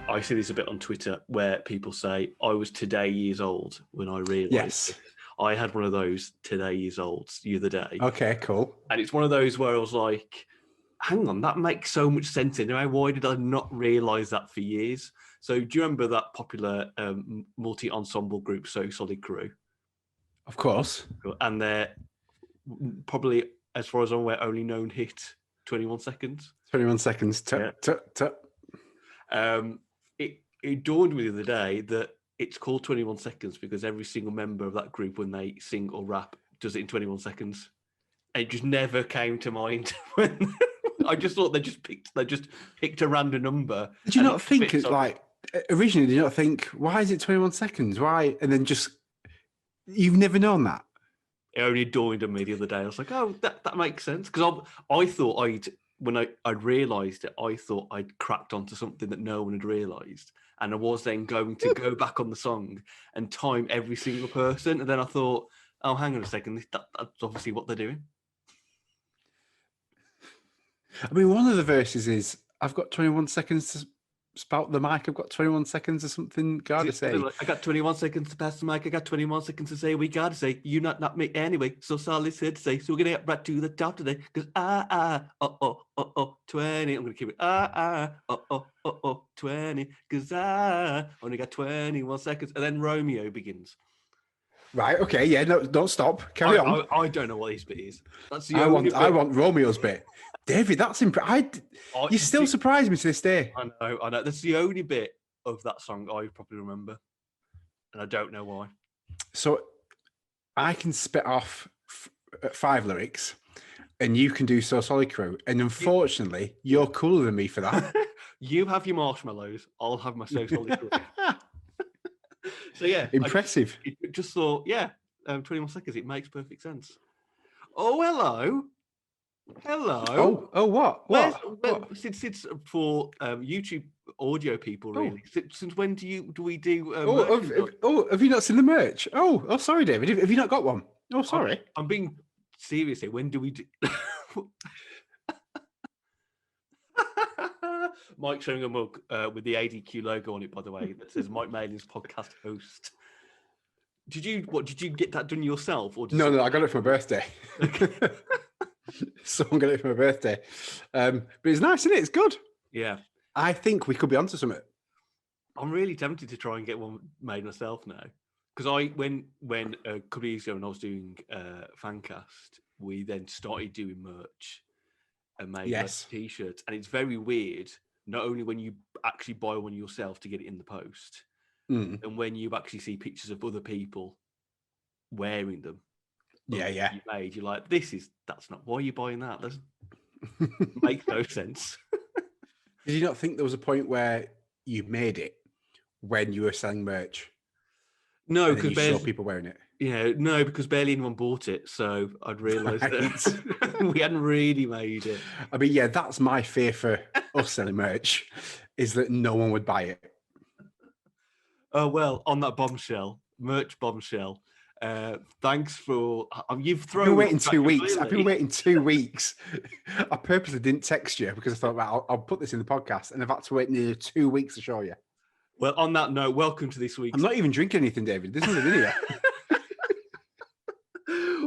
I see this a bit on Twitter where people say, I was today years old when I realised Yes. this. I had one of those today years olds the other day. Okay, cool. And it's one of those where I was like, hang on, that makes so much sense anyway. Why did I not realise that for years? So do you remember that popular multi-ensemble group, So Solid Crew? Of course. And they're probably, as far as I'm aware, only known hit 21 Seconds. 21 seconds. It dawned on me the other day that it's called 21 Seconds because every single member of that group, when they sing or rap, does it in 21 seconds. And it just never came to mind. When I just thought they just picked a random number. Did you not think it's like, originally, did you not think, why is it 21 seconds? Why? And then just, you've never known that. It only dawned on me the other day. I was like, oh, that makes sense. Because I thought when I realised it, I thought I'd cracked onto something that no one had realised. And I was then going to go back on the song and time every single person. And then I thought, oh, hang on a second, that's obviously what they're doing. I mean, one of the verses is, I've got 21 seconds to spout the mic. I've got 21 seconds or something. Gotta say. Like, I got 21 seconds to pass the mic. I got 21 seconds to say, we gotta say, you not me anyway. So solid said to say, so we're gonna get right to the top today. Because 20. I'm gonna keep it 20. Because I only got 21 seconds. And then Romeo begins. Right, okay, yeah, no, don't stop. Carry on. I don't know what his bit is. That's the I want Romeo's bit. David, that's impressive. You still surprise me to this day. I know. That's the only bit of that song I probably remember. And I don't know why. So I can spit off 5 lyrics and you can do So Solid Crew. And unfortunately, you're cooler than me for that. You have your marshmallows. I'll have my So Solid Crew. So yeah. Impressive. I just thought, 21 seconds. It makes perfect sense. Oh, hello. Hello. Oh, what? Since for YouTube audio people, really. Since when do we do? Have you not seen the merch? Oh, sorry, David. Have you not got one? Oh, sorry. I'm being serious here. When do we do? Mike showing a mug with the ADQ logo on it, by the way, that says Mike Malin's podcast host. Did you get that done yourself, or no? I got it for my birthday. Okay. Someone got it for my birthday, but it's nice, isn't it? It's good. Yeah, I think we could be onto something. I'm really tempted to try and get one made myself now, because when a couple of years ago when I was doing Fancast, we then started doing merch and made t-shirts, and it's very weird. Not only when you actually buy one yourself to get it in the post, and when you actually see pictures of other people wearing them. Yeah. You're like, that's not, why are you buying that? That makes no sense. Did you not think there was a point where you made it when you were selling merch? No, because you saw people wearing it. Yeah, no, because barely anyone bought it, so I'd realised that we hadn't really made it. I mean, yeah, that's my fear for us selling merch, is that no one would buy it. Oh well, on that merch bombshell. Thanks for you've thrown. I've been waiting 2 weeks. I've been waiting 2 weeks. I purposely didn't text you because I thought, well, I'll put this in the podcast, and I've had to wait nearly 2 weeks to show you. Well, on that note, welcome to this week's. I'm not even drinking anything, David. This is a video.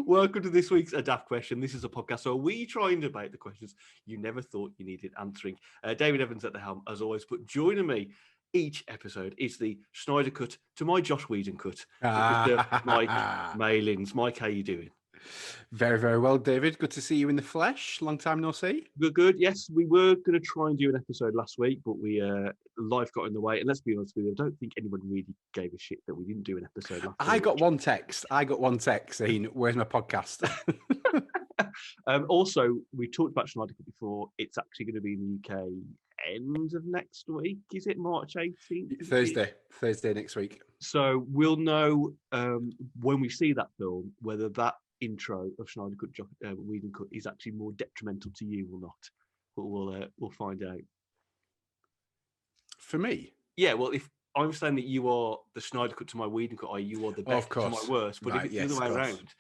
Welcome to this week's A Daft Question. This is a podcast where we try and debate the questions you never thought you needed answering. David Evans at the helm, as always, but joining me each episode is the Schneider cut to my Josh Whedon cut. Mike Malins. Mike, how you doing? Very, very well, David. Good to see you in the flesh. Long time no see. Good. Yes, we were going to try and do an episode last week, but life got in the way. And let's be honest with you, I don't think anyone really gave a shit that we didn't do an episode last week. I got one text saying, "Where's my podcast?" Also, we talked about Schneider Cut before. It's actually going to be in the UK end of next week. Is it March 18th? Thursday next week. So we'll know when we see that film whether that intro of Schneider Cut, Whedon Cut is actually more detrimental to you or not. But we'll find out. For me, yeah. Well, if I'm saying that you are the Schneider Cut to my Whedon Cut, you are the best to my worst. But if it's the other way around,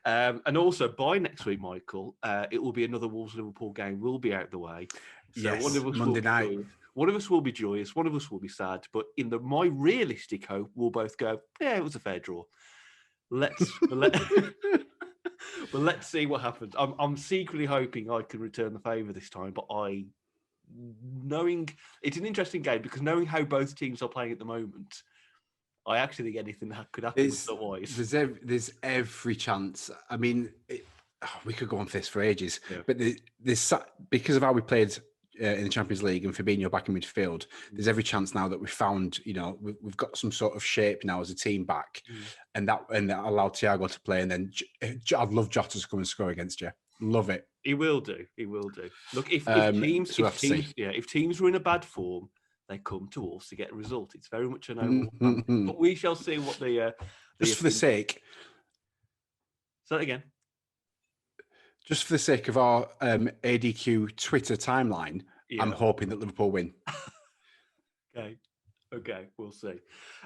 And also by next week, Michael, it will be another Wolves-Liverpool game. Will be out the way. So Yes, one of us Monday will be night. joyous. One of us will be joyous. One of us will be sad. But my realistic hope, we'll both go, yeah, it was a fair draw. Let's see what happens. I'm secretly hoping I can return the favour this time, but knowing it's an interesting game because knowing how both teams are playing at the moment, I actually think anything that could happen was otherwise. There's every chance. I mean, we could go on for this for ages, but there's because of how we played in the Champions League and Fabinho back in midfield, there's every chance now that we've found, we've got some sort of shape now as a team back, and that allowed Thiago to play, and then I'd love Jota to come and score against you. Love it. He will do. Look, if teams were in a bad form, they come to us to get a result. It's very much a no. But we shall see what just for the sake. Say that again. Just for the sake of our ADQ Twitter timeline, I'm hoping that Liverpool win. Okay, we'll see.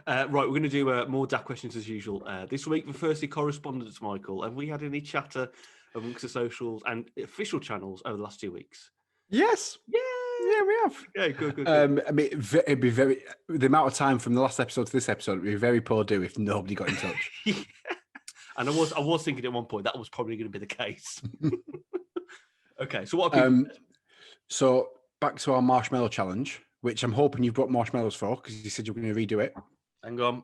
Right, we're going to do more Daft questions as usual. This week, firstly, correspondence, Michael. Have we had any chatter amongst the socials and official channels over the last 2 weeks? Yes. Yeah, we have. Yeah, good. I mean, it'd be the amount of time from the last episode to this episode, it'd be very poor do if nobody got in touch. And I was thinking at one point that was probably going to be the case. Okay, so what? So back to our marshmallow challenge, which I'm hoping you've brought marshmallows for because you said you were going to redo it. Hang on.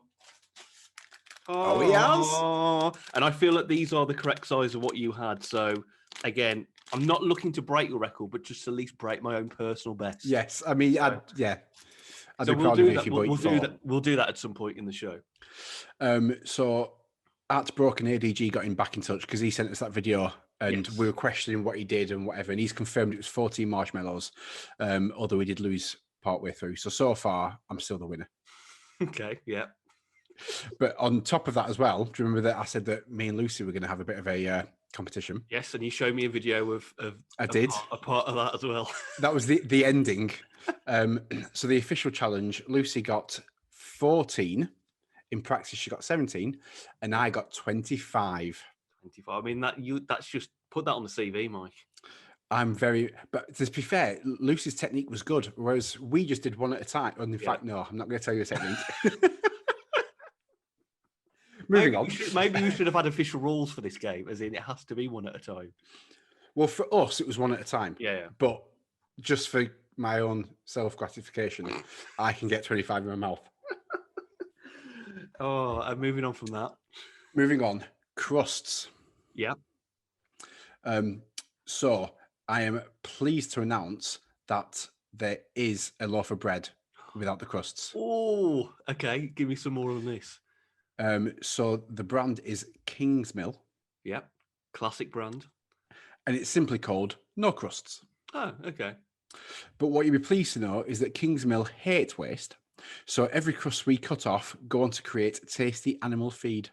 Oh, he has. And I feel that these are the correct size of what you had. So again, I'm not looking to break your record, but just at least break my own personal best. Yes, I mean, I'd so be proud of you if you brought that. We'll do that at some point in the show. So at Broken ADG got him back in touch because he sent us that video and we were questioning what he did and whatever, and he's confirmed it was 14 marshmallows, although he did lose partway through. So far, I'm still the winner. Okay, yeah. But on top of that as well, do you remember that I said that me and Lucy were going to have a bit of a competition? Yes, and you showed me a video of I did a part of that as well. That was the ending. So the official challenge, Lucy got 14. In practice, she got 17, and I got 25. 25. I mean, that's just put that on the CV, Mike. But to be fair, Lucy's technique was good, whereas we just did one at a time. And in fact, no, I'm not going to tell you the technique. Moving on. Maybe we should have had official rules for this game, as in it has to be one at a time. Well, for us, it was one at a time. Yeah. But just for my own self-gratification, I can get 25 in my mouth. Oh, and moving on from that. Moving on, crusts. Yeah. So I am pleased to announce that there is a loaf of bread without the crusts. Oh, okay. Give me some more on this. So the brand is Kingsmill. Yeah. Classic brand. And it's simply called No Crusts. Oh, okay. But what you'll be pleased to know is that Kingsmill hate waste. So every crust we cut off go on to create tasty animal feed.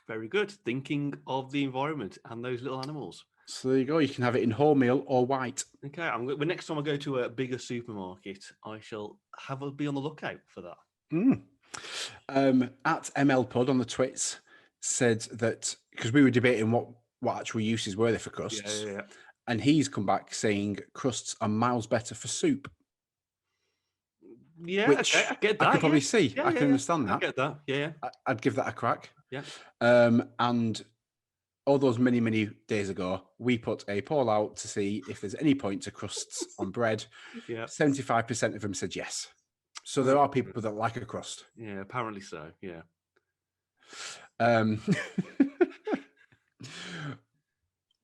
Very good. Thinking of the environment and those little animals. So there you go. You can have it in wholemeal or white. Okay. Next time I go to a bigger supermarket, I shall be on the lookout for that. At MLPod on the twits said that because we were debating what actual uses were there for crusts. Yeah. And he's come back saying crusts are miles better for soup. Yeah, which okay, I get that. I could probably see. Yeah, I can understand that. I get that. Yeah. I'd give that a crack. Yeah. And all those many, many days ago, we put a poll out to see if there's any point to crusts on bread. Yeah. 75% of them said yes. So there are people that like a crust. Yeah, apparently so. Yeah.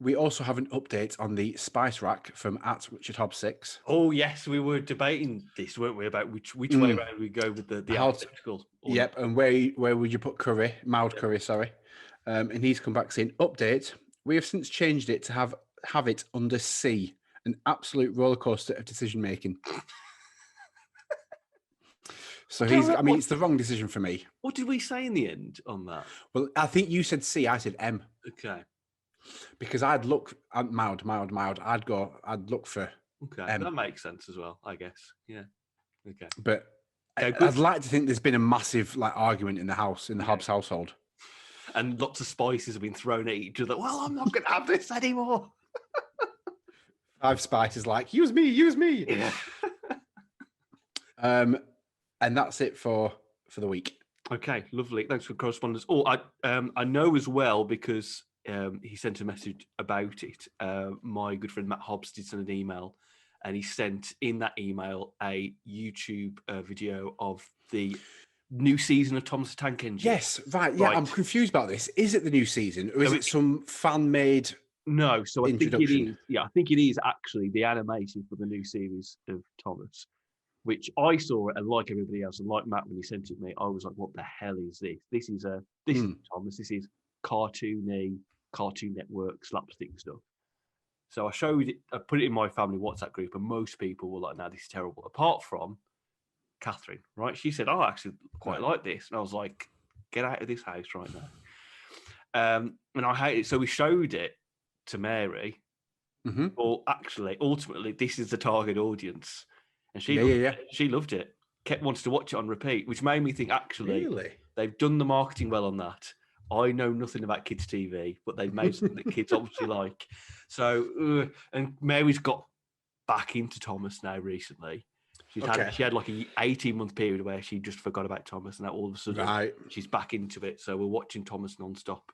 We also have an update on the spice rack from @RichardHobbs6. Oh yes, we were debating this, weren't we? About which way around we go with the alphabetical. Yep, and where would you put curry? Mild curry, sorry. And he's come back saying, update. We have since changed it to have it under C, an absolute roller coaster of decision making. So it's the wrong decision for me. What did we say in the end on that? Well, I think you said C, I said M. Okay. Because I'd look at mild. I'd look for M. That makes sense as well, I guess. Yeah. Okay. But I'd like to think there's been a massive argument in the house, in the Hobbs household. and lots of spices have been thrown at each other. Well, I'm not going to have this anymore. 5 spices like, use me, use me. Yeah. And that's it for the week. Okay, lovely. Thanks for correspondence. Oh, I know as well because he sent a message about it. My good friend Matt Hobbs did send an email, and he sent in that email a YouTube video of the new season of Thomas the Tank Engine. Yes, right. Yeah, I'm confused about this. Is it the new season, or is it some fan-made? No, so introduction? I think it is. Yeah, I think it is actually the animation for the new series of Thomas, which I saw, and like everybody else, and like Matt when he sent it to me, I was like, "What the hell is this? This is Thomas. This is cartoony, Cartoon Network slapstick stuff." So I showed it. I put it in my family WhatsApp group, and most people were like, "No, this is terrible." Apart from Catherine, right? She said, "Oh, I actually quite like this," and I was like, "Get out of this house right now." And I hate it. So we showed it to Mary. Or actually, ultimately, this is the target audience. And she loved it. Kept wants to watch it on repeat, which made me think actually they've done the marketing well on that. I know nothing about kids' TV, but they've made something that kids obviously like. So, and Mary's got back into Thomas now recently. She had like a 18-month period where she just forgot about Thomas, and now all of a sudden she's back into it. So we're watching Thomas non-stop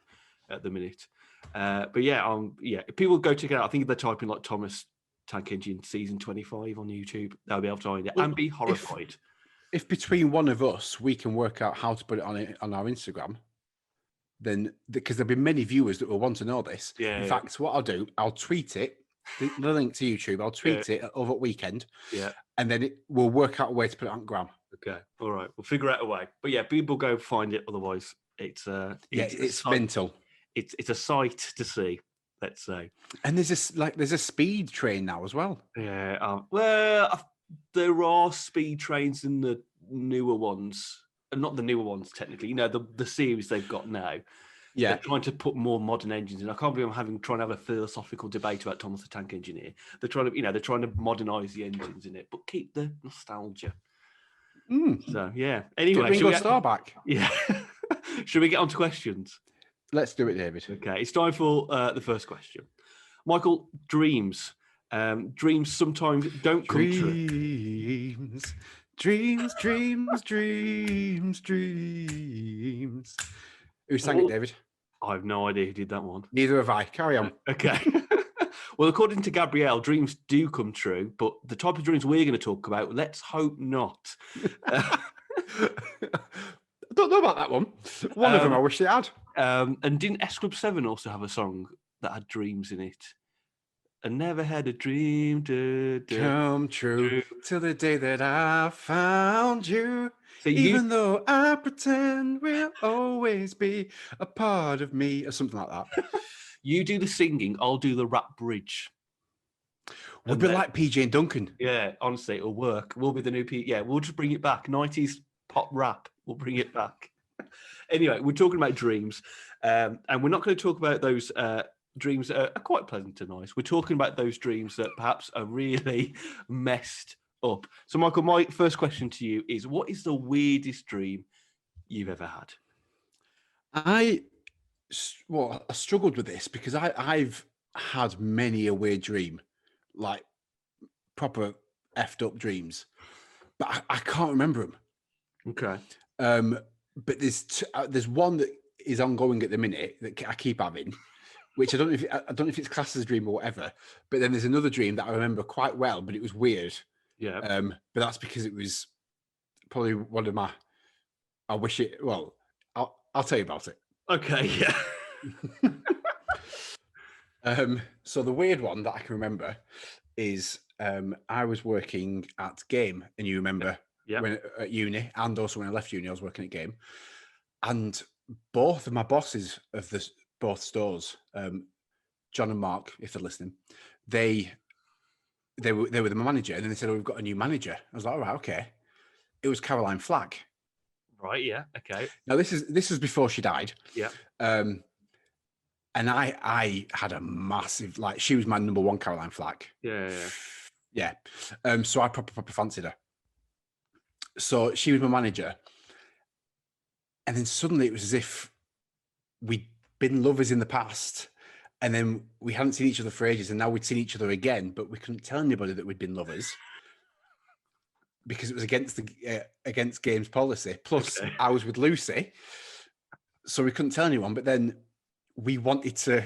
at the minute. But yeah, if people go check it out, I think if they're typing like Thomas Tank Engine season 25 on YouTube, they'll be able to find it and be horrified. If between one of us we can work out how to put it on our Instagram, then because there'll be many viewers that will want to know this. In fact, what I'll do, I'll tweet it, the link to YouTube. I'll tweet it over weekend. Yeah, and then we'll work out a way to put it on Gram. Okay, all right, we'll figure out a way. But yeah, people go find it. Otherwise, it's mental. It's a sight to see. Let's say. And there's a speed train now as well. Yeah. Well, there are speed trains in the newer ones, and not the newer ones technically. You know, the series they've got now. Yeah. They're trying to put more modern engines in. I can't believe I'm trying to have a philosophical debate about Thomas the Tank Engine here. They're trying to modernise the engines in it, but keep the nostalgia. So yeah. Anyway, Ringo Starr back. Yeah. Should we get on to questions? Let's do it, David. Okay, it's time for the first question. Michael, dreams. Dreams sometimes don't come true. Dreams. Who sang it, David? I have no idea who did that one. Neither have I. Carry on. Okay. Well, according to Gabrielle, dreams do come true, but the type of dreams we're going to talk about, let's hope not. I don't know about that one. One of them I wish they had. And didn't S Club 7 also have a song that had dreams in it? I never had a dream to come true till the day that I found you. So even though I pretend will always be a part of me, or something like that. You do the singing, I'll do the rap bridge. We'll be like PJ and Duncan. Yeah, honestly, it'll work. We'll be the new Yeah, we'll just bring it back. 90s pop rap. We'll bring it back. Anyway, we're talking about dreams. And we're not going to talk about those dreams that are quite pleasant and nice. We're talking about those dreams that perhaps are really messed up. So, Michael, my first question to you is, what is the weirdest dream you've ever had? I struggled with this because I've had many a weird dream, like proper effed up dreams, but I can't remember them. Okay. But there's one that is ongoing at the minute that I keep having, which I don't know if it's classed as a dream or whatever. But then there's another dream that I remember quite well, but it was weird. Yeah. But that's because it was probably one of my. I wish it. Well, I'll tell you about it. Okay. Yeah. So the weird one that I can remember is I was working at Game, and you remember. Yeah. When at uni, and also when I left uni, I was working at Game, and both of my bosses of both stores, John and Mark, if they're listening, they were the manager, and then they said, "Oh, we've got a new manager." I was like, "All right, okay." It was Caroline Flack. Right. Yeah. Okay. Now this was before she died. Yeah. And I had a massive she was my number one, Caroline Flack. Yeah. Yeah. So I proper fancied her. So she was my manager. And then suddenly it was as if we'd been lovers in the past, and then we hadn't seen each other for ages, and now we'd seen each other again, but we couldn't tell anybody that we'd been lovers because it was against games policy. Plus, I was with Lucy, so we couldn't tell anyone. But then we wanted to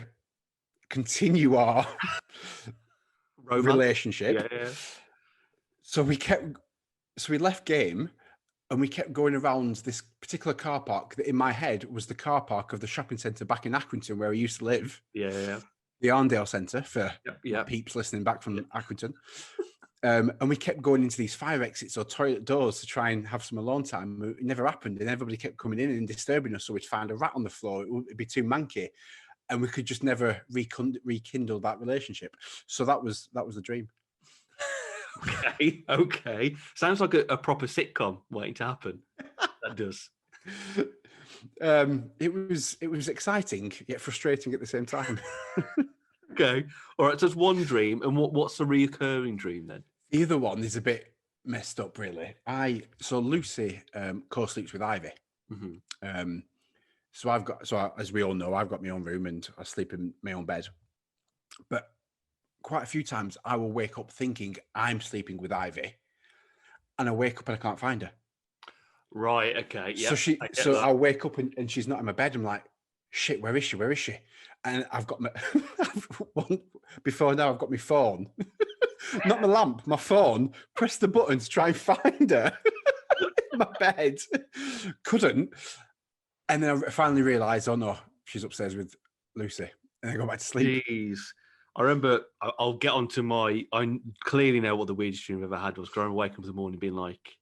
continue our relationship. Yeah. So we left game, and we kept going around this particular car park that in my head was the car park of the shopping centre back in Accrington where I used to live. Yeah. The Arndale Centre for peeps listening back from Accrington. And we kept going into these fire exits or toilet doors to try and have some alone time. It never happened, and everybody kept coming in and disturbing us. So we'd find a rat on the floor. It'd be too manky, and we could just never rekindle that relationship. So that was the dream. Okay. Sounds like a proper sitcom waiting to happen. That does. It was exciting yet frustrating at the same time. Okay. All right. So it's one dream, and what's the reoccurring dream then? Either one is a bit messed up, really. So Lucy co-sleeps with Ivy. Mm-hmm. So as we all know, I've got my own room and I sleep in my own bed. But quite a few times I will wake up thinking I'm sleeping with Ivy, and I wake up and I can't find her. Right. Okay. Yeah. So I'll wake up and she's not in my bed. I'm like, shit, where is she? Where is she? And I've got before now I've got my phone. Not my lamp, my phone. Press the button to try and find her in my bed. Couldn't. And then I finally realised, oh no, she's upstairs with Lucy. And I go back to sleep. Jeez. I remember, I'll get onto I clearly know what the weirdest dream I've ever had was. Because I remember waking up in the morning being like,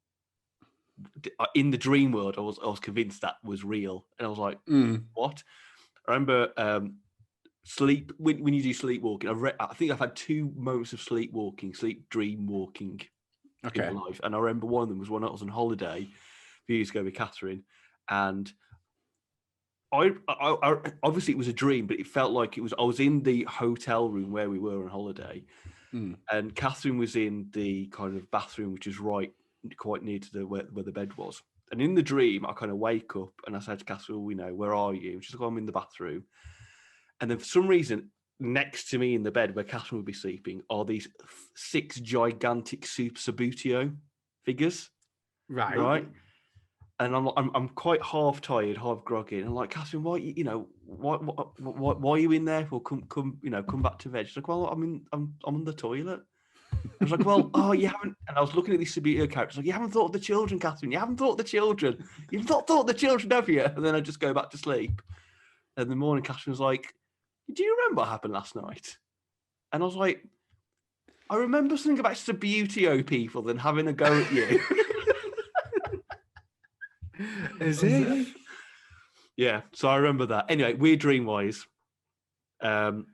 in the dream world, I was convinced that was real. And I was like, what? I remember when you do sleepwalking, I think I've had 2 moments of sleep dream walking in my life. And I remember one of them was when I was on holiday a few years ago with Catherine. And I obviously it was a dream, but it felt like I was in the hotel room where we were on holiday. And Catherine was in the kind of bathroom, which is quite near to where the bed was. And in the dream, I kind of wake up and I said to Catherine, where are you? She's like, I'm in the bathroom. And then for some reason, next to me in the bed where Catherine would be sleeping are these 6 gigantic Super Sabutio figures. Right. And I'm quite half tired, half groggy. And I'm like, Catherine, why are you in there? Well, come back to bed. She's like, well, I'm on the toilet. I was like, well, you haven't. And I was looking at these Sabutio characters, like, you haven't thought of the children, Catherine. You haven't thought of the children. You've not thought of the children, have you? And then I just go back to sleep. And in the morning, Catherine was like, do you remember what happened last night? And I was like, I remember something about Sabutio people than having a go at you. As if. Yeah, so I remember that. Anyway, weird dream-wise. All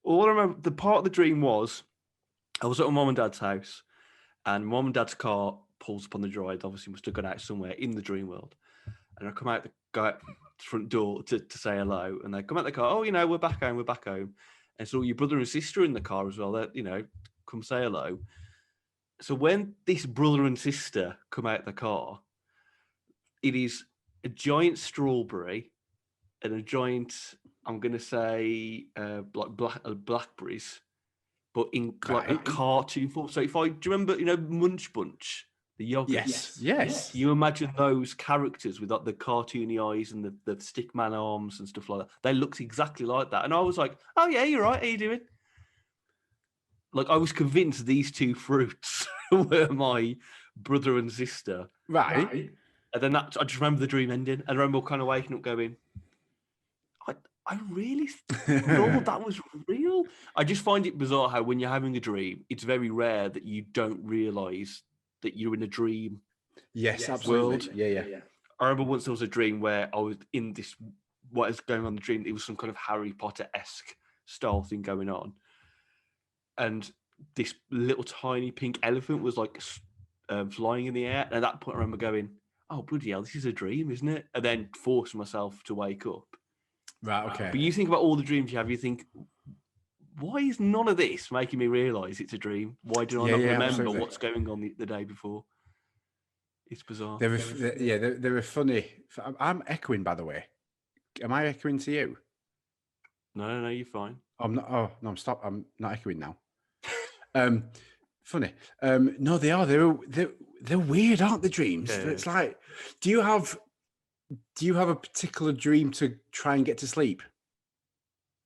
I remember, the part of the dream was, I was at my mum and dad's house, and mum and dad's car pulls up on the drive. Obviously, must have gone out somewhere in the dream world. And I come out the front door to say hello, and they come out the car. Oh, we're back home. And so your brother and sister in the car as well. That come say hello. So when this brother and sister come out the car, it is a giant strawberry and a giant, I'm going to say, blackberries, but in like a cartoon form. So do you remember, Munch Bunch, the yogurt? Yes. You imagine those characters with like the cartoony eyes and the stick man arms and stuff like that. They looked exactly like that. And I was like, oh yeah, you're right. How you doing? Like I was convinced these 2 fruits were my brother and sister. Right. And then I just remember the dream ending. And I remember kind of waking up going, I really thought that was real. I just find it bizarre how when you're having a dream, it's very rare that you don't realise that you're in a dream. Yes, absolutely. World. Yeah. I remember once there was a dream where I was in this, what is going on in the dream, it was some kind of Harry Potter-esque style thing going on. And this little tiny pink elephant was like flying in the air. And at that point, I remember going, oh, bloody hell, this is a dream, isn't it? And then forced myself to wake up. Right, okay. But you think about all the dreams you have, you think, why is none of this making me realise it's a dream? Why do I not remember absolutely. What's going on the day before? It's bizarre. They're funny. I'm echoing, by the way. Am I echoing to you? No, you're fine. I'm not. Oh no, I'm not echoing now. Funny. No, they are. They're weird, aren't the dreams? Yeah. It's like, do you have a particular dream to try and get to sleep?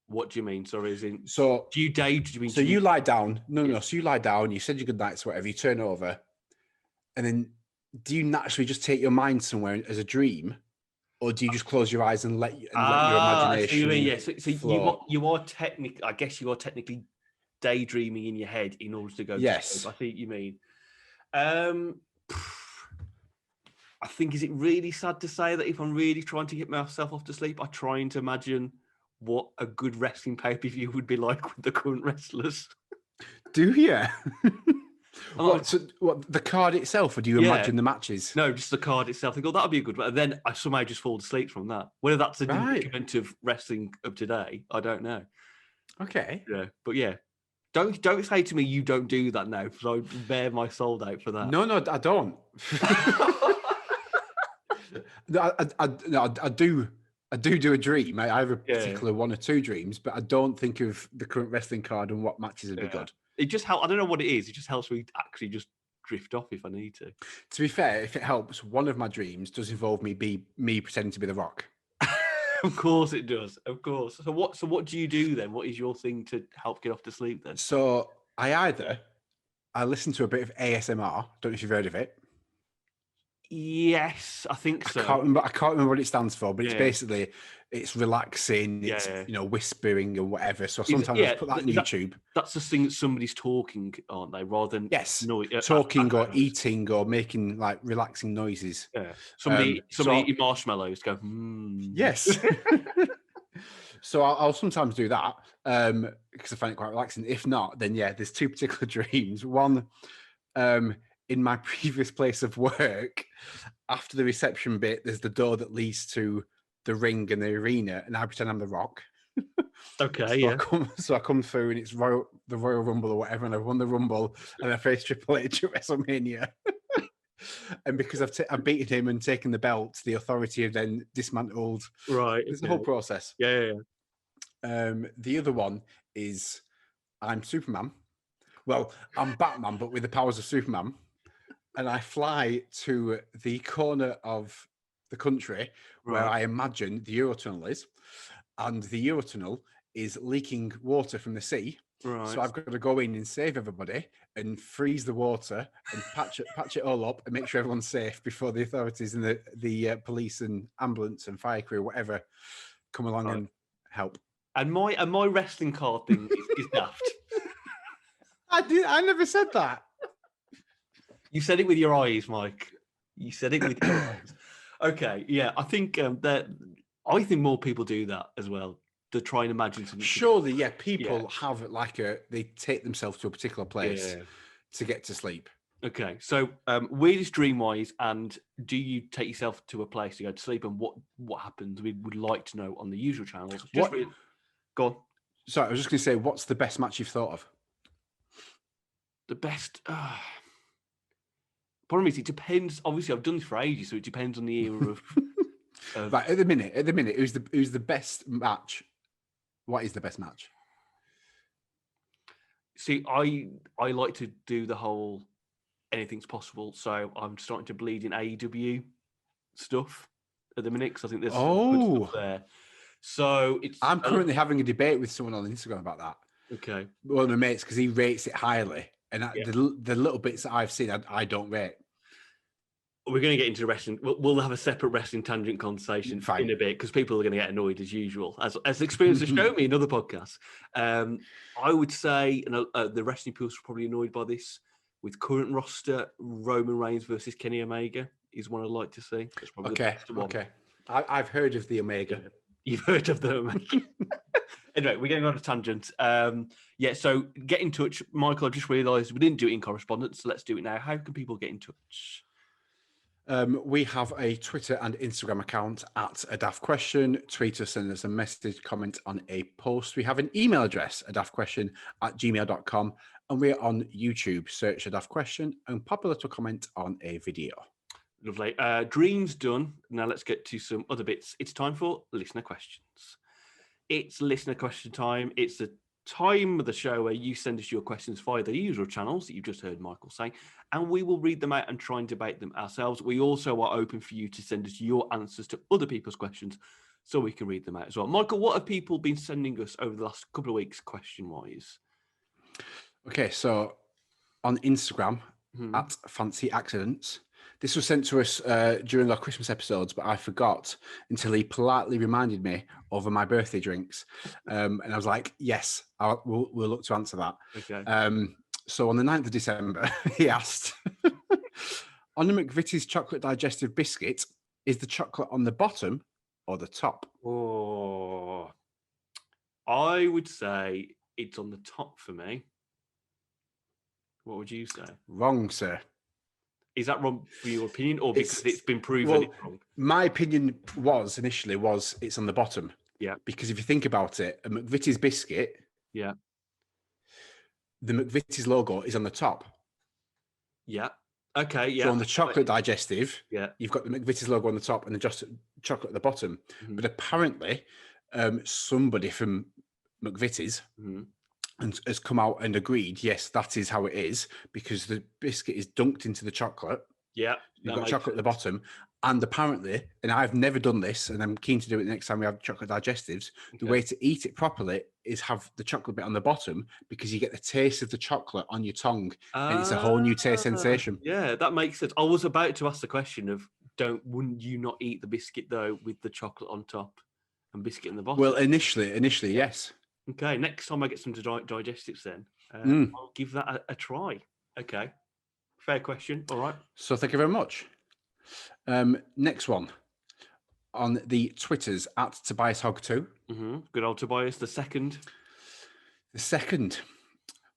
What do you mean? Sorry, So do you daydream? So you lie down. No. So you lie down. You said your good nights, whatever. You turn over, and then do you naturally just take your mind somewhere as a dream, or do you just close your eyes and let your imagination? So you mean, yes. So you are technically. I guess you are technically daydreaming in your head in order to go. Yes. To sleep. I think you mean. I think, is it really sad to say that if I'm really trying to get myself off to sleep, I try to imagine what a good wrestling pay-per-view would be like with the current wrestlers. Do you? What the card itself, or do you imagine the matches? No, just the card itself. I think, that'd be a good one. And then I somehow just fall asleep from that. Whether that's a document of wrestling of today, I don't know. Okay. Yeah, but yeah. Don't say to me you don't do that now, because I bear my soul out for that. No, I don't. I do a dream. I have a particular one or two dreams, but I don't think of the current wrestling card and what matches would be good. It just helps. I don't know what it is. It just helps me actually just drift off if I need to. To be fair, if it helps, one of my dreams does involve me pretending to be The Rock. Of course it does. Of course. So what do you do then? What is your thing to help get off to sleep then? So I listen to a bit of ASMR. Don't know if you've heard of it. Yes, I think so. I can't remember what it stands for, but it's relaxing. It's whispering or whatever. So sometimes I put that on YouTube. That's the thing that somebody's talking, aren't they? Rather than talking or eating or making like relaxing noises. Yeah. Somebody eating marshmallows. Go. Yes. So I'll sometimes do that because I find it quite relaxing. If not, then there's two particular dreams. One, in my previous place of work, after the reception bit, there's the door that leads to the ring and the arena, and I pretend I'm The Rock. Okay, so I come through, and it's the Royal Rumble or whatever, and I won the Rumble, and I face Triple H at WrestleMania. And because I've beaten him and taken the belt, the Authority have then dismantled. Right, it's the whole process. Yeah. The other one is I'm Superman. Well, I'm Batman, but with the powers of Superman. And I fly to the corner of the country where I imagine the Eurotunnel is. And the Eurotunnel is leaking water from the sea. Right. So I've got to go in and save everybody and freeze the water and patch it all up and make sure everyone's safe before the authorities and the police and ambulance and fire crew, whatever, come along and help. And my wrestling card thing is Daft. I never said that. You said it with your eyes, Mike. You said it with your eyes. Okay, yeah. I think I think more people do that as well. To try and imagine something. Surely, people have they take themselves to a particular place to get to sleep. Okay, so weirdest dream wise, and do you take yourself to a place to go to sleep, and what happens? We would like to know on the usual channels. Go on. Sorry, I was just going to say, what's the best match you've thought of? The best. Problem is, it depends. Obviously, I've done this for ages, so it depends on the era of. Right, at the minute, who's the best match? What is the best match? See, I like to do the whole anything's possible, so I'm starting to bleed in AEW stuff at the minute because I think there's some good stuff there. So I'm currently having a debate with someone on Instagram about that. Okay, one of my mates, because he rates it highly, and the little bits that I've seen, I don't rate. We're going to get into wrestling. We'll have a separate wrestling tangent conversation in a bit because people are going to get annoyed as usual, as experience has shown me in other podcasts. I would say, the wrestling people are probably annoyed by this. With current roster, Roman Reigns versus Kenny Omega is one I'd like to see. That's probably the best one. Okay. I've heard of the Omega. You've heard of the Omega. Anyway, we're getting on a tangent. So get in touch. Michael, I just realised we didn't do it in correspondence, so let's do it now. How can people get in touch? We have a Twitter and Instagram account at A Daft Question. Tweet us, send us a message, comment on a post. We have an email address, adaftquestion@gmail.com. And we're on YouTube. Search A Daft Question and pop a little comment on a video. Lovely. Dreams done. Now let's get to some other bits. It's time for listener questions. It's listener question time. It's the time of the show where you send us your questions via the usual channels that you've just heard Michael say, and we will read them out and try and debate them ourselves. We also are open for you to send us your answers to other people's questions so we can read them out as well. Michael, what have people been sending us over the last couple of weeks, question-wise? Okay, so on Instagram, at Fancy Accidents, this was sent to us during our Christmas episodes, but I forgot until he politely reminded me over my birthday drinks. And I was like, yes, we'll look to answer that. Okay. So on the 9th of December, he asked, on the McVitie's chocolate digestive biscuit, is the chocolate on the bottom or the top? Oh, I would say it's on the top for me. What would you say? Wrong, sir. Is that wrong for your opinion, or because it's been proven it's wrong? My opinion initially was it's on the bottom. Yeah. Because if you think about it, a McVitie's biscuit, yeah, the McVitie's logo is on the top. Yeah. Okay. Yeah. So on the chocolate digestive, yeah, you've got the McVitie's logo on the top and the just chocolate at the bottom. Mm-hmm. But apparently, somebody from McVitie's and has come out and agreed, yes, that is how it is, because the biscuit is dunked into the chocolate. Yeah. You've got chocolate at the bottom. And apparently, and I've never done this, and I'm keen to do it next time we have chocolate digestives, the way to eat it properly is have the chocolate bit on the bottom, because you get the taste of the chocolate on your tongue, and it's a whole new taste sensation. Yeah, that makes sense. I was about to ask the question of, wouldn't you not eat the biscuit, though, with the chocolate on top and biscuit in the bottom? Well, initially, yes. Okay, next time I get some digestives then, I'll give that a try. Okay, fair question. All right. So thank you very much. Next one on the Twitters at TobiasHog2. Good old Tobias, the second.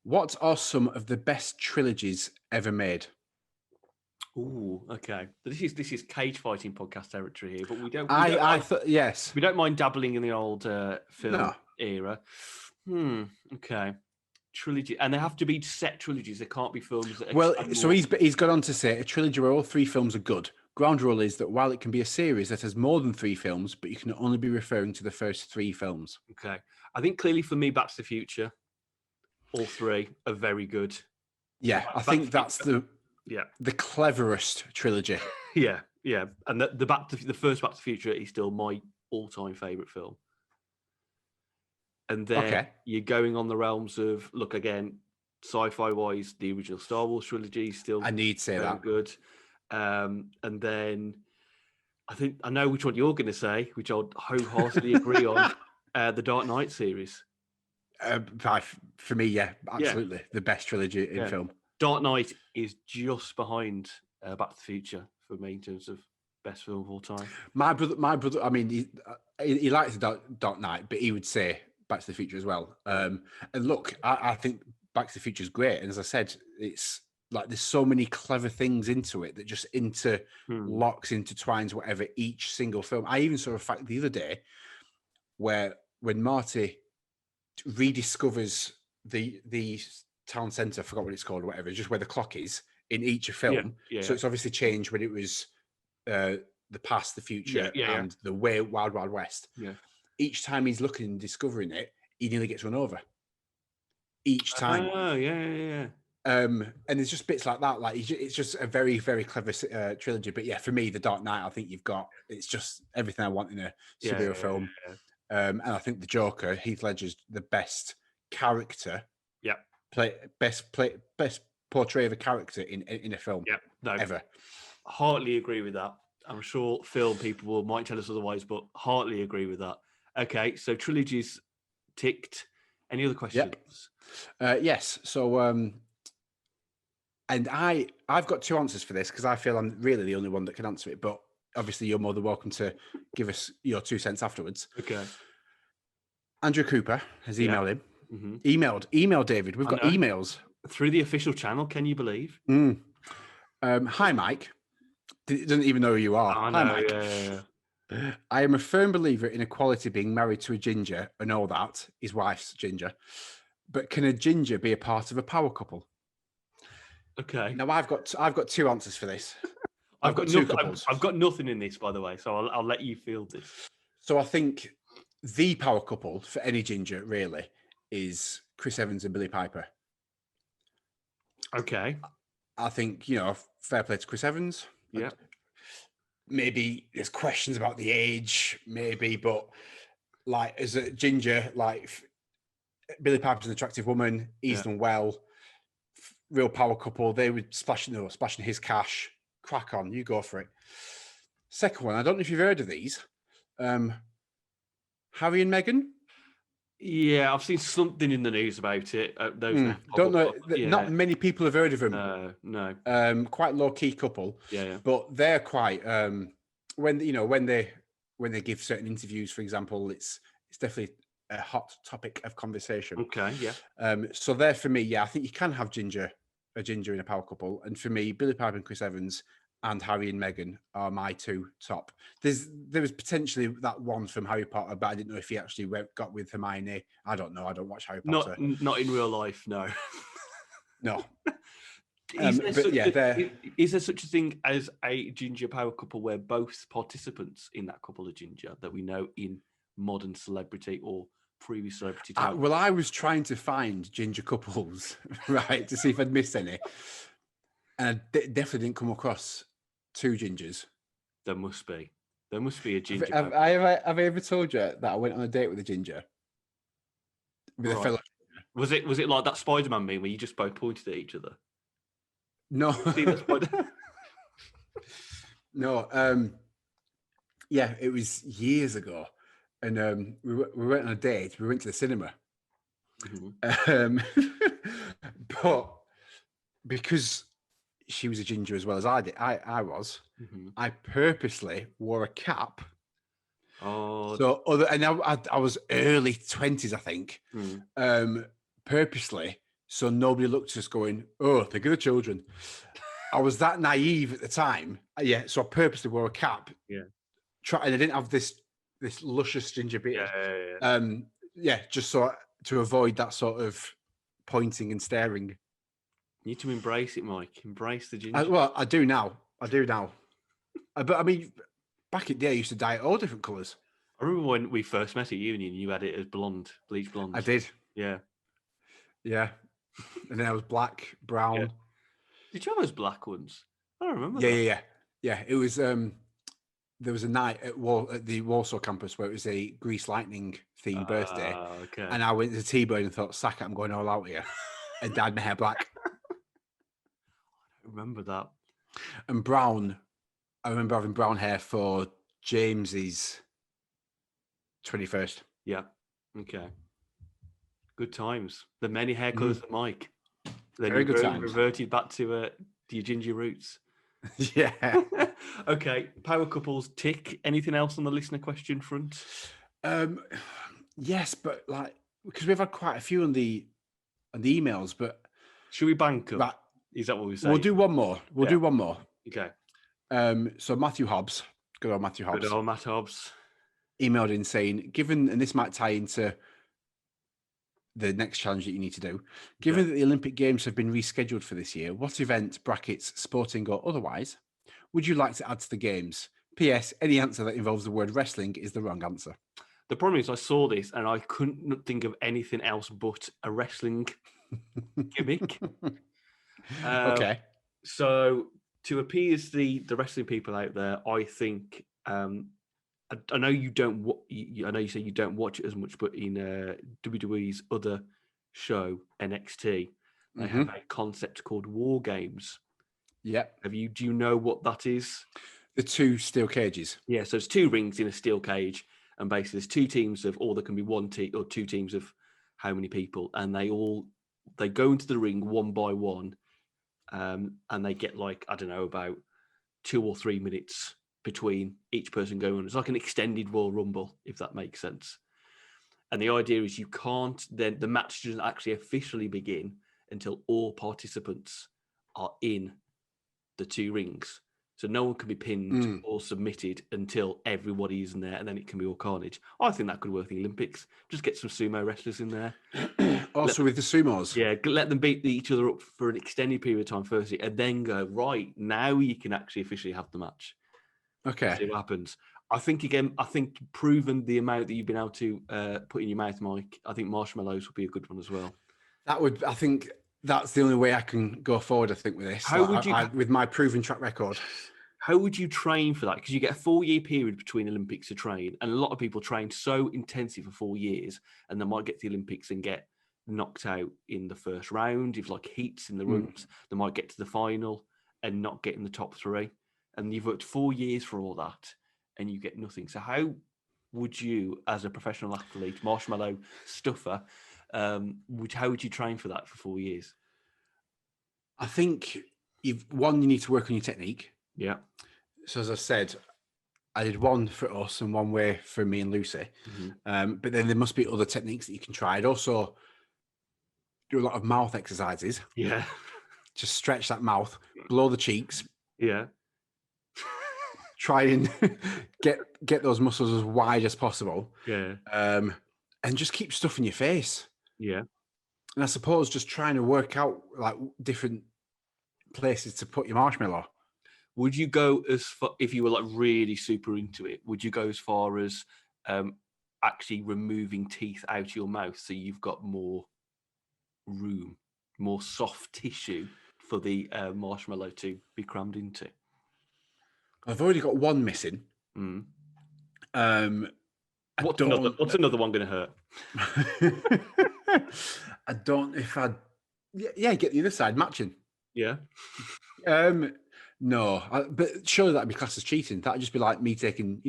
What are some of the best trilogies ever made? Ooh, okay. This is cage fighting podcast territory here, but we don't. Yes, we don't mind dabbling in the old film era. Okay. Trilogy, and they have to be set trilogies. They can't be films that. So he's gone on to say a trilogy where all three films are good. Ground rule is that while it can be a series that has more than three films, but you can only be referring to the first three films. Okay, I think clearly for me, Back to the Future, all three are very good. Yeah, I think that's the cleverest trilogy. yeah, and the first Back to the Future is still my all-time favorite film. And then you're going on the realms of, look, again, sci-fi wise, the original Star Wars trilogy is still I need to say that good. And then I know which one you're going to say, which I'll wholeheartedly agree on, the Dark Knight series. For me, absolutely. The best trilogy in film. Dark Knight is just behind Back to the Future for me in terms of best film of all time. My brother. I mean, he likes the Dark Knight, but he would say Back to the Future as well. And look, I think Back to the Future is great. And as I said, it's like there's so many clever things into it that just interlocks, intertwines, whatever, each single film. I even saw a fact the other day where when Marty rediscovers the town centre, I forgot what it's called, or whatever, just where the clock is in each film. So it's obviously changed when it was the past, the future, and the way Wild Wild West. Yeah. Each time he's looking and discovering it, he nearly gets run over. Each time. Oh, yeah. And there's just bits like that. Like it's just a very, very clever trilogy. But yeah, for me, The Dark Knight, I think it's just everything I want in a superhero film. And I think the Joker, Heath Ledger's the best character. Yeah. Best portray of a character in a film. Yeah. No, ever. Heartily agree with that. I'm sure film people might tell us otherwise, but heartily agree with that. Okay, so trilogies ticked. Any other questions? Yep. Yes. So, and I've got two answers for this because I feel I'm really the only one that can answer it. But obviously, you're more than welcome to give us your 2 cents afterwards. Okay. Andrew Cooper has emailed him. Mm-hmm. Email David. We've got emails through the official channel. Can you believe? Hi, Mike. Doesn't even know who you are. Hi, Mike. Yeah. I am a firm believer in equality, being married to a ginger and all that. His wife's ginger. But can a ginger be a part of a power couple? Okay. Now I've got 2 answers for this. I've got two couples. I've got nothing in this, by the way, so I'll let you field this. So I think the power couple for any ginger really is Chris Evans and Billy Piper. Okay. I think, fair play to Chris Evans. Yeah. Maybe there's questions about the age, maybe, but like as a ginger, like Billy Piper's an attractive woman. He's done well. Real power couple. They would splashing his cash. Crack on, you go for it. Second one, I don't know if you've heard of these. Harry and Meghan. Yeah, I've seen something in the news about it. Don't know. Not many people have heard of them. No. Quite low key couple. Yeah. But they're quite. When they give certain interviews, for example, it's definitely a hot topic of conversation. Okay. Yeah. So there for me, I think you can have a ginger in a power couple, and for me, Billy Piper and Chris Evans and Harry and Meghan are my two top. There was potentially that one from Harry Potter, but I didn't know if he actually got with Hermione. I don't know. I don't watch Harry Potter. Not in real life, no. No. Is there such a thing as a ginger power couple where both participants in that couple are ginger that we know in modern celebrity or previous celebrity talent? Well, I was trying to find ginger couples, right, to see if I'd missed any. And I definitely didn't come across two gingers. There must be a ginger. Have I ever told you that I went on a date with a ginger? With a fellow ginger? Was it like that Spider-Man meme where you just both pointed at each other? No. No. Yeah, it was years ago. And we went on a date. We went to the cinema. Mm-hmm. But because she was a ginger as well as I was, mm-hmm. I purposely wore a cap. Oh. So I was early 20s, I think. Purposely, so nobody looked at us going, "Oh, think of the children." I was that naive at the time. Yeah, so I purposely wore a cap. Yeah. And I didn't have this luscious ginger beard. Yeah. Just so to avoid that sort of pointing and staring. You need to embrace it, Mike. Embrace the ginger. I do now. But I mean, back in the day, I used to dye it all different colours. I remember when we first met at uni and you had it as blonde, bleach blonde. I did. Yeah. Yeah. And then I was black, brown. Yeah. Did you have those black ones? I don't remember. Yeah. It was there was a night at the Warsaw campus where it was a Grease Lightning themed birthday. Okay. And I went to T-Bird and thought, "Sack it, I'm going all out here," and dyed my hair black. I remember that. And brown. I remember having brown hair for James's 21st. Yeah. Okay. Good times. The many hair colours of Mike. Then very good times. Reverted back to your ginger roots. Yeah. Okay. Power couples tick. Anything else on the listener question front? Yes, but because we've had quite a few on the emails, but should we bank them? Right. Is that what we're saying? We'll do one more. Do one more. Okay. So Matthew Hobbs, good old Matthew Hobbs. Good old Matt Hobbs. Emailed in saying, given, and this might tie into the next challenge that you need to do, given that the Olympic Games have been rescheduled for this year, what event, brackets, sporting or otherwise, would you like to add to the Games? P.S. Any answer that involves the word wrestling is the wrong answer. The problem is I saw this and I couldn't think of anything else but a wrestling gimmick. Okay. So to appease the wrestling people out there, I think I know you don't. I know you say you don't watch it as much, but in WWE's other show NXT, they have a concept called War Games. Yep. Do you know what that is? The two steel cages. Yeah, so it's two rings in a steel cage, and basically there's two teams of, or there can be one team or two teams of how many people, and they go into the ring one by one, and they get about 2 or 3 minutes between each person going on. It's like an extended Royal Rumble, if that makes sense. And the idea is you can't then, the match doesn't actually officially begin until all participants are in the two rings. So no one can be pinned or submitted until everybody is in there, and then it can be all carnage. I think that could work in the Olympics. Just get some sumo wrestlers in there. Also with the sumos. Yeah, let them beat each other up for an extended period of time firstly, and then go, right, now you can actually officially have the match. Okay. See what happens. I think proven the amount that you've been able to put in your mouth, Mike, I think marshmallows would be a good one as well. I think that's the only way I can go forward, I think, with this. How would you... with my proven track record. How would you train for that? Because you get a 4-year period between Olympics to train, and a lot of people train so intensely for 4 years, and they might get to the Olympics and get knocked out in the first round. If like heats in the runs, they might get to the final and not get in the top 3. And you've worked 4 years for all that, and you get nothing. So how would you, as a professional athlete, marshmallow stuffer, how would you train for that for 4 years? I think you need to work on your technique. Yeah. So as I said, I did one for us and one way for me and Lucy. But then there must be other techniques that you can try. I'd also do a lot of mouth exercises. Yeah. Just stretch that mouth, blow the cheeks. Yeah. Try and get those muscles as wide as possible. Yeah. And just keep stuff in your face. Yeah. And I suppose just trying to work out like different places to put your marshmallow. Would you go as far, if you were like really super into it, would you go as far as actually removing teeth out of your mouth so you've got more room, more soft tissue for the marshmallow to be crammed into? I've already got one missing. What's another one going to hurt? I don't know if I'd... Yeah, get the other side matching. Yeah. No, but surely that'd be classed as cheating. That'd just be like me taking,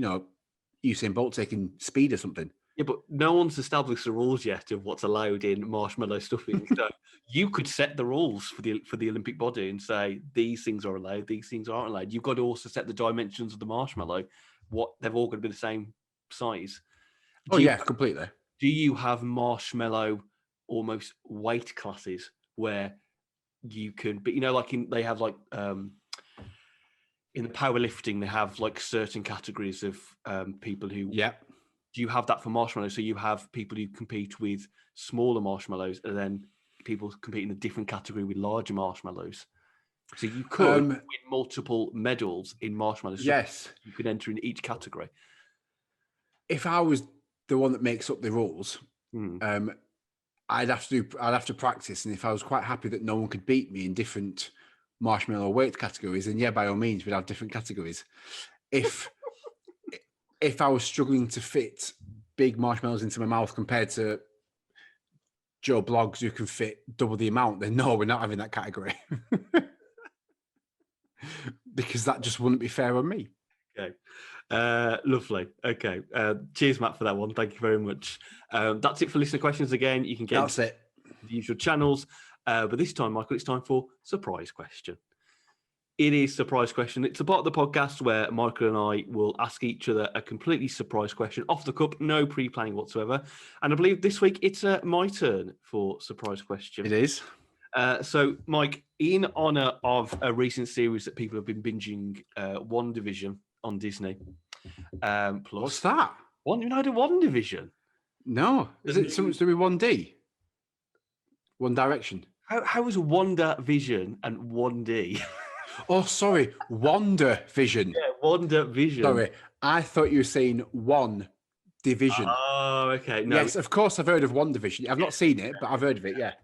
Usain Bolt taking speed or something. Yeah, but no one's established the rules yet of what's allowed in marshmallow stuffing. So you could set the rules for the Olympic body and say these things are allowed, these things aren't allowed. You've got to also set the dimensions of the marshmallow. They've all got to be the same size. Completely. Do you have marshmallow almost weight classes where you can, but they have like in the powerlifting they have like certain categories of people who. Yeah. Do you have that for marshmallows? So you have people who compete with smaller marshmallows, and then people compete in a different category with larger marshmallows. So you could win multiple medals in marshmallows. Yes, you could enter in each category. If I was the one that makes up the rules, I'd have to practice. And if I was quite happy that no one could beat me in different marshmallow weight categories, then yeah, by all means, we'd have different categories. If I was struggling to fit big marshmallows into my mouth compared to Joe Bloggs who can fit double the amount, then no, we're not having that category. Because that just wouldn't be fair on me. Okay. Lovely. Okay. Cheers, Matt, for that one. Thank you very much. That's it for listener questions again. You can get the usual channels. But this time, Michael, it's time for surprise question. It is surprise question. It's a part of the podcast where Michael and I will ask each other a completely surprise question off the cup, no pre-planning whatsoever. And I believe this week it's my turn for surprise question. It is. So, Mike, in honor of a recent series that people have been binging, WandaVision on Disney. Plus, what's that? You know the WandaVision? No. Is it something to do with 1D? One Direction? How is WandaVision and 1D? Oh, sorry. WandaVision. Yeah, WandaVision. Sorry. I thought you were saying One Division. Oh, okay. No. Yes, of course I've heard of WandaVision. I've not seen it, but I've heard of it, yeah.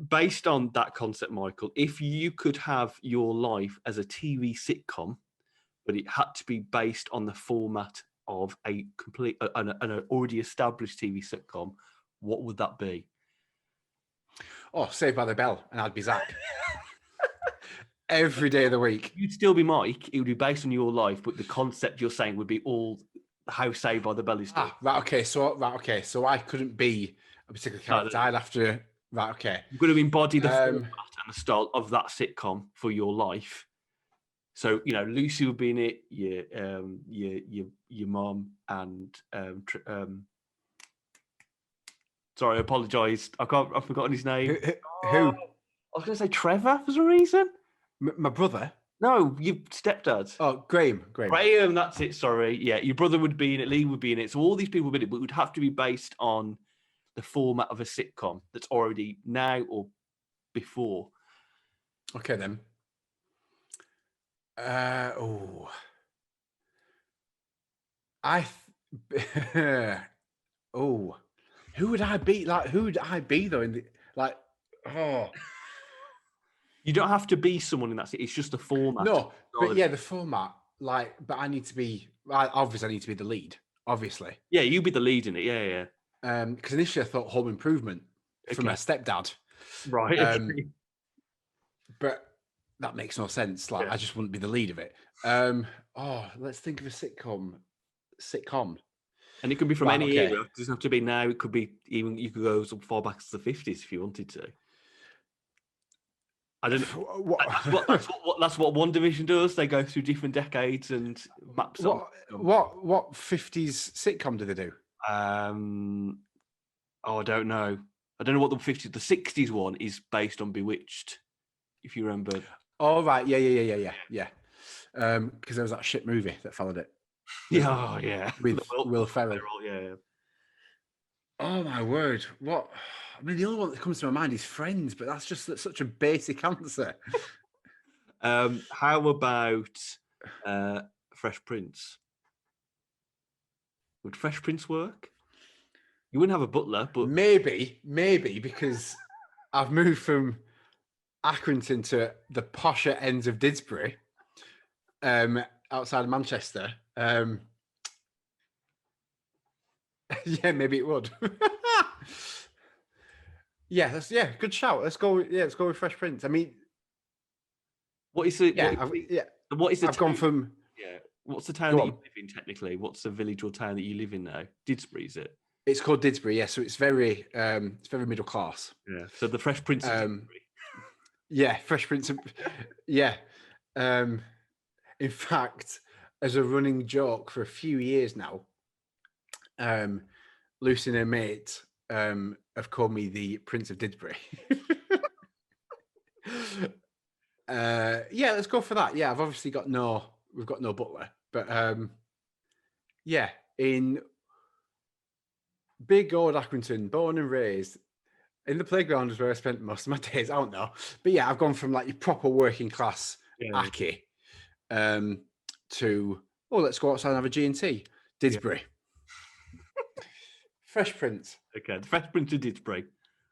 Based on that concept, Michael, if you could have your life as a TV sitcom, but it had to be based on the format of an already established TV sitcom, what would that be? Oh, Saved by the Bell, and I'd be Zach. Every day of the week. You'd still be Mike. It would be based on your life, but the concept you're saying would be all how Saved by the Bell is done. Right, okay. So I couldn't be a particular character. I'd have to... Right, okay. You've got to embody the format and the style of that sitcom for your life. So, Lucy would be in it, your mom, and sorry, I apologise. I've forgotten his name. Who? I was going to say Trevor for some reason. My brother. No, your stepdad. Oh, Graham. Graham, that's it. Sorry, yeah, your brother would be in it. Lee would be in it. So all these people would be in it, but it would have to be based on the format of a sitcom that's already now or before. Okay then. Who would I be? Like, who would I be though? You don't have to be someone in that. It's just the format. No, but yeah, the format. Like, but I need to be. Obviously, I need to be the lead. Obviously. Yeah, you be the lead in it. Yeah. Because initially I thought Home Improvement from my stepdad. Right. But that makes no sense. Like, I just wouldn't be the lead of it. Let's think of a sitcom. And it could be from any era. It doesn't have to be now. It could be even, you could go as far back as the 50s if you wanted to. I don't know. That's what One Division does. They go through different decades and maps. What 50s sitcom do they do? I don't know. I don't know what the 50s. The 60s one is based on Bewitched, if you remember. Oh right, yeah. Because there was that shit movie that followed it. Yeah. With Will Ferrell. Yeah. Oh my word! What? I mean, the only one that comes to my mind is Friends, but that's just such a basic answer. How about Fresh Prince? Would Fresh Prince work? You wouldn't have a butler, but maybe because I've moved from Accrington to the posher ends of Didsbury, outside of Manchester. Yeah, maybe it would. Yeah, good shout. Let's go with Fresh Prince. I mean, what is it? What is the? I've gone from. Yeah. What's the town that you live in technically? What's the village or town that you live in now? Didsbury, is it? It's called Didsbury, yeah. So it's very middle class. Yeah. So the Fresh Prince of Didsbury. Yeah, Fresh Prince of, yeah. In fact, as a running joke for a few years now, Lucy and her mate have called me the Prince of Didsbury. Yeah, let's go for that. Yeah, we've got no butler, but yeah, in big old Accrington, born and raised. In the playground is where I spent most of my days. I don't know, but yeah, I've gone from like your proper working class Aki to let's go outside and have a G&T. Didsbury. Fresh Prince. Okay, the Fresh Prince of Didsbury.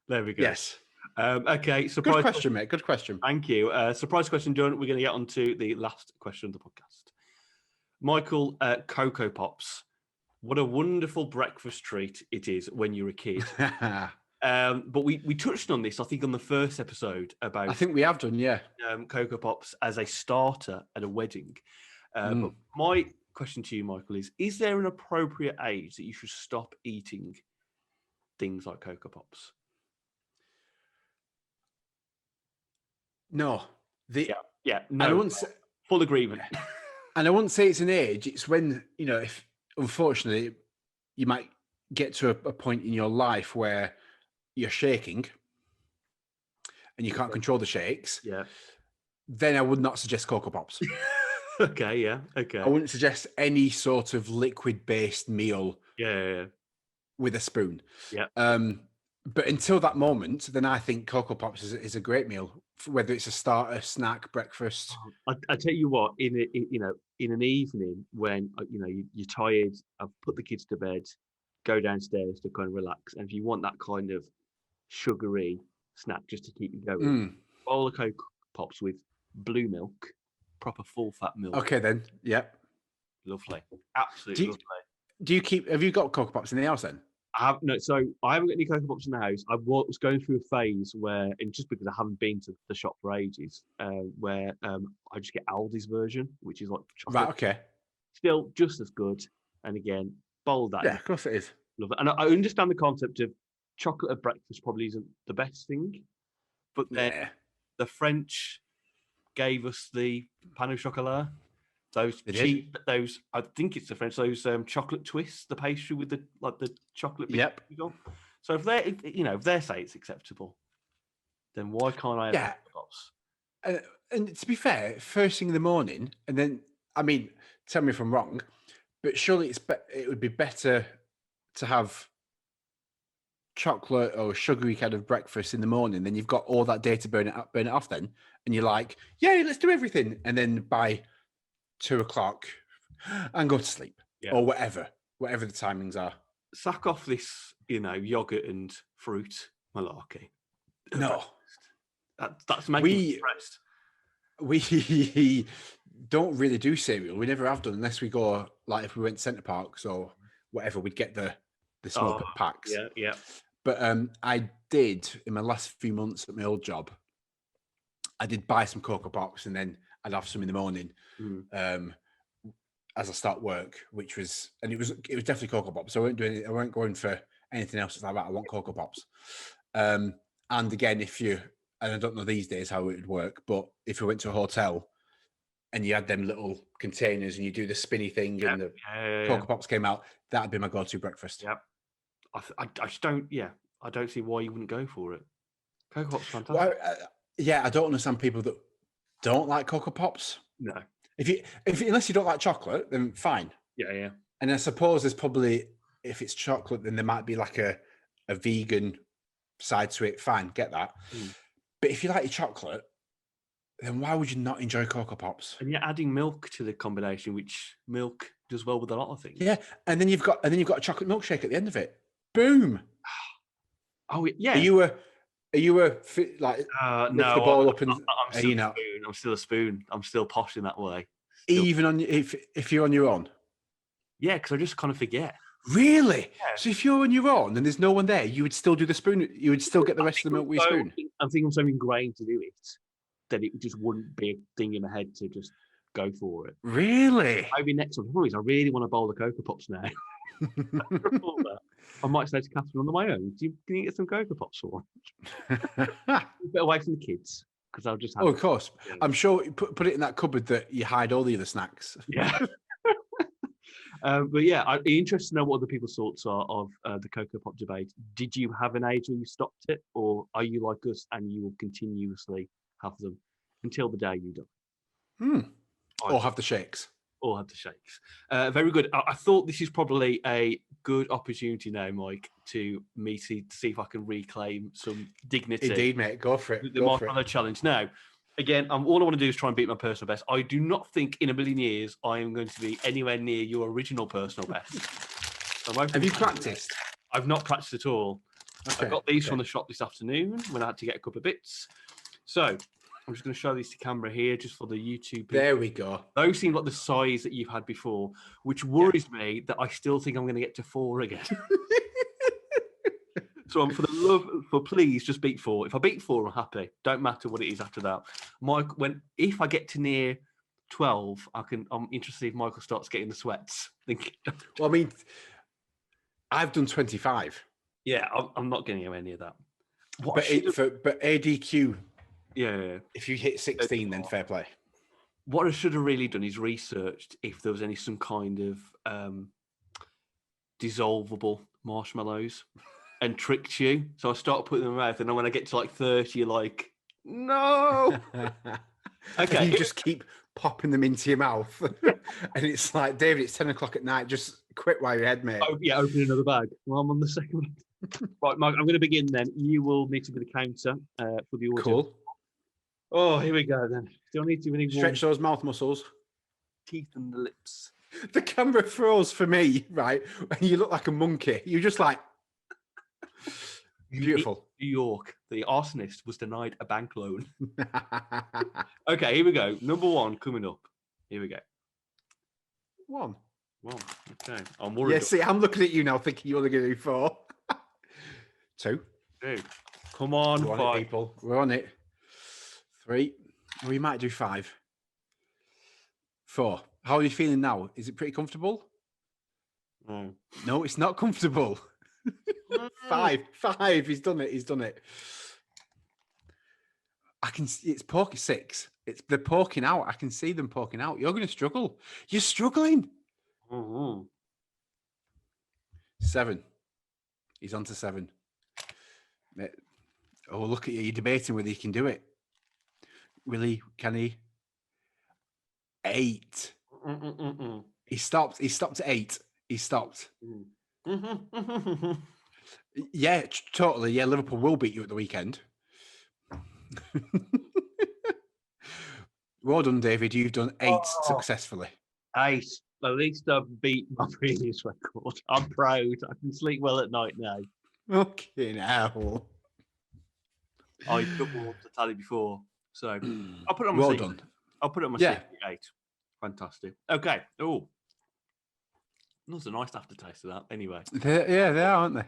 There we go. Yes. Okay. Surprise good question, mate. Good question. Thank you. Surprise question done. We're going to get on to the last question of the podcast. Michael, Coco Pops. What a wonderful breakfast treat it is when you're a kid. But we touched on this, I think, on the first episode about. I think we have done, yeah. Coco Pops as a starter at a wedding. But my question to you, Michael, is there an appropriate age that you should stop eating things like Coco Pops? No. No. I wouldn't say, full agreement. And I wouldn't say it's an age. It's when, if unfortunately you might get to a point in your life where you're shaking and you can't control the shakes. Yeah. Then I would not suggest Coco Pops. Okay, yeah. Okay. I wouldn't suggest any sort of liquid-based meal. Yeah. With a spoon. Yeah. But until that moment, then I think Coco Pops is a great meal, whether it's a starter, snack, breakfast. I tell you what, in an evening when you're tired, I've put the kids to bed, go downstairs to kind of relax, and if you want that kind of sugary snack just to keep you going, bowl of Coco Pops with blue milk, proper full fat milk. Okay, then, yep, lovely, absolutely lovely. Have you got Coco Pops in the house then? I haven't got any Coco Pops in the house. I was going through a phase where, and just because I haven't been to the shop for ages, where I just get Aldi's version, which is like chocolate. Right, okay. Still just as good. And again, bowl that. Yeah, of course it is. Love it. And I understand the concept of chocolate at breakfast probably isn't the best thing, but then the French gave us the pain au chocolat. I think it's the French, those chocolate twists, the pastry with the chocolate. Yep. So if they say it's acceptable, then why can't I have Pops? And to be fair, first thing in the morning, and then I mean, tell me if I'm wrong, but surely it would be better to have chocolate or sugary kind of breakfast in the morning. Then you've got all that day to burn it off. Then, and you're like, yeah, let's do everything. And then by 2 o'clock, and go to sleep or whatever the timings are. Sack off this, yogurt and fruit malarkey. No, that's making me stressed. We don't really do cereal. We never have done unless we go, like, if we went to Centre Parks or whatever, we'd get the small packs. Yeah. But I did, in my last few months at my old job, I did buy some Coco Pops, and then I'd have some in the morning as I start work, it was definitely Coco Pops. So I weren't going for anything else. It's like, right, I want Coco Pops. And again, and I don't know these days how it would work, but if you went to a hotel and you had them little containers and you do the spinny thing and the Coco Pops came out, that'd be my go-to breakfast. Yep. I just don't. Yeah, I don't see why you wouldn't go for it. Coco Pops, fantastic. Well, I don't understand people that don't like Coco Pops. No. Unless you don't like chocolate, then fine. Yeah. And I suppose there's probably, if it's chocolate, then there might be like a vegan side to it. Fine, get that. But if you like your chocolate, then why would you not enjoy Coco Pops? And you're adding milk to the combination, which milk does well with a lot of things. Yeah, and then you've got a chocolate milkshake at the end of it. Boom. Oh yeah. Are you a like no? The ball up and I'm still a spoon. I'm still a spoon. I'm still posh in that way. Even on if you're on your own. Yeah, because I just kind of forget. Really? Yeah. So if you're on your own and there's no one there, you would still do the spoon. You would still get the rest of the milk with your spoon. I think I'm so ingrained to do it that it just wouldn't be a thing in my head to just go for it. Really? Maybe next time. I really want a bowl of Coco Pops now. I might say to Catherine on the way home, can you get some Coco Pops for once? A bit away from the kids, because I'll just have of course. Yeah. I'm sure you put it in that cupboard that you hide all the other snacks. Yeah. But yeah, I'd be interested to know what other people's thoughts are of the Coco Pop debate. Did you have an age when you stopped it, or are you like us and you will continuously have them until the day you die? Or have the shakes. Or have the shakes. Very good. I thought this is probably a good opportunity now, Mike, to me see if I can reclaim some dignity. Indeed, mate. Go for it. The marshmallow challenge. Now, again, all I want to do is try and beat my personal best. I do not think in a million years I am going to be anywhere near your original personal best. Have you practiced? I've not practiced at all. Okay, I got these from the shop this afternoon when I had to get a couple of bits. So I'm just going to show these to camera here just for the YouTube people. There we go. Those seem like the size that you've had before, which worries me that I still think I'm going to get to 4 again. So please just beat 4. If I beat 4, I'm happy. Don't matter what it is after that. Mike, if I get to near 12, I'm interested if Michael starts getting the sweats. Well, I mean, I've done 25. Yeah, I'm not getting anywhere near that. But ADQ. Yeah. If you hit 16, then fair play. What I should have really done is researched if there was some kind of dissolvable marshmallows and tricked you. So I started putting them in my mouth, and then when I get to like 30, you're like, no. Okay. And you just keep popping them into your mouth. And it's like, David, it's 10 o'clock at night. Just quit while you're ahead, mate. Open another bag. Well, I'm on the second. Right, Mike, I'm going to begin then. You will need to be the counter for the audio. Cool. Oh, here we go then. Still need to stretch those mouth muscles. Teeth and the lips. The camera froze for me, right? And you look like a monkey. You're just like... Beautiful. New York, the arsonist was denied a bank loan. Okay, here we go. Number 1 coming up. Here we go. 1. Okay. I'm worried. Yeah, see, I'm looking at you now thinking you're only going to do 4. 2. Come on, 5. People. We're on it. 3. We might do 5. 4. How are you feeling now? Is it pretty comfortable? No, it's not comfortable. 5. He's done it. I can see it's poking 6. They're poking out. I can see them poking out. You're going to struggle. You're struggling. 7. He's on to 7. Oh, look at you. You're debating whether you can do it. Will he? Can he? 8. Mm-mm-mm-mm. He stopped. He stopped at 8. He stopped. Mm. Yeah, totally. Yeah, Liverpool will beat you at the weekend. Well done, David. You've done 8 successfully. 8. At least I've beat my previous record. I'm proud. I can sleep well at night now. Okay, now. I double up the tally before, so I'll put it on my Well secret. done. I'll put it on my Yeah. secret 8. Fantastic. Okay. Oh, those a nice aftertaste of that. Anyway. They are, aren't they?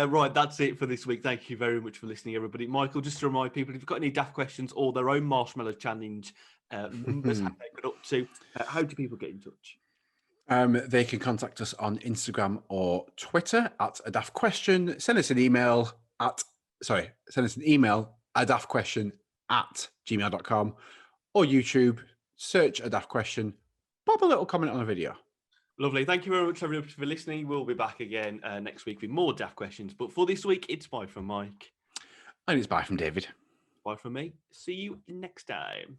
Right, that's it for this week. Thank you very much for listening, everybody. Michael, just to remind people, if you've got any daft questions or their own marshmallow challenge numbers, how they got up to, how do people get in touch? They can contact us on Instagram or Twitter at a daft question. Send us an email at daftquestion@gmail.com or YouTube. Search a daft question. Pop a little comment on a video. Lovely. Thank you very much, everybody, for listening. We'll be back again next week with more daft questions. But for this week, it's bye from Mike. And it's bye from David. Bye from me. See you next time.